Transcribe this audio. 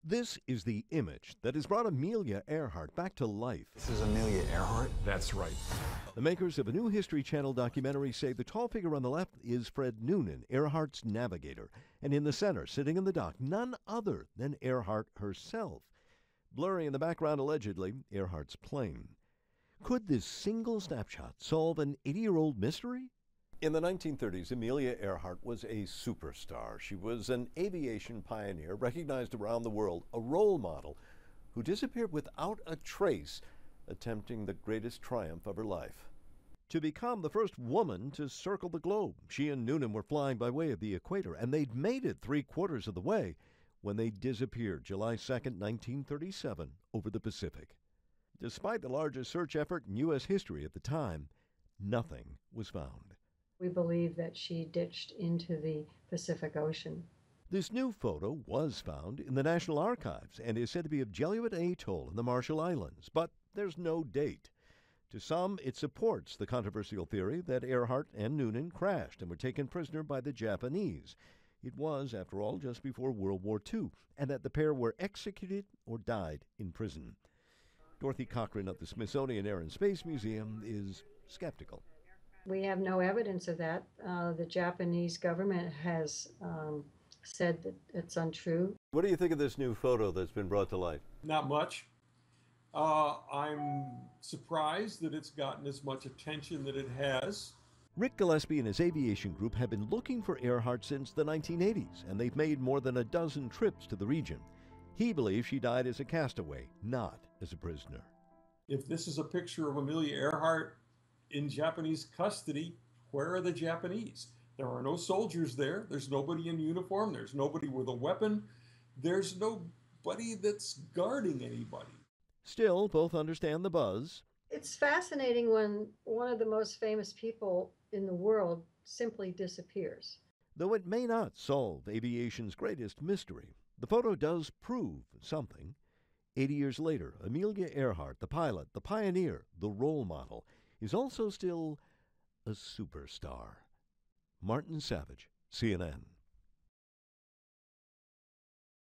This is the image that has brought Amelia Earhart back to life. This is Amelia Earhart? That's right. The makers of a new History Channel documentary say the tall figure on the left is Fred Noonan, Earhart's navigator. And in the center, sitting in the dock, none other than Earhart herself. Blurry in the background, allegedly, Earhart's plane. Could this single snapshot solve an 80-year-old mystery? In the 1930s, Amelia Earhart was a superstar. She was an aviation pioneer, recognized around the world, a role model who disappeared without a trace, attempting the greatest triumph of her life. To become the first woman to circle the globe, she and Noonan were flying by way of the equator, and they'd made it 3/4 of the way when they disappeared July 2nd, 1937, over the Pacific. Despite the largest search effort in U.S. history at the time, nothing was found. We believe that she ditched into the Pacific Ocean. This new photo was found in the National Archives and is said to be of Jelliot Atoll in the Marshall Islands, but there's no date. To some, it supports the controversial theory that Earhart and Noonan crashed and were taken prisoner by the Japanese. It was, after all, just before World War II, and that the pair were executed or died in prison. Dorothy Cochran of the Smithsonian Air and Space Museum is skeptical. We have no evidence of that. The Japanese government has said that it's untrue. What do you think of this new photo that's been brought to light? Not much. I'm surprised that it's gotten as much attention that it has. Rick Gillespie and his aviation group have been looking for Earhart since the 1980s, and they've made more than a dozen trips to the region. He believes she died as a castaway, not as a prisoner. If this is a picture of Amelia Earhart in Japanese custody, where are the Japanese? There are no soldiers there. There's nobody in uniform. There's nobody with a weapon. There's nobody that's guarding anybody. Still, both understand the buzz. It's fascinating when one of the most famous people in the world simply disappears. Though it may not solve aviation's greatest mystery, the photo does prove something. 80 years later, Amelia Earhart, the pilot, the pioneer, the role model, is also still a superstar. Martin Savage, CNN.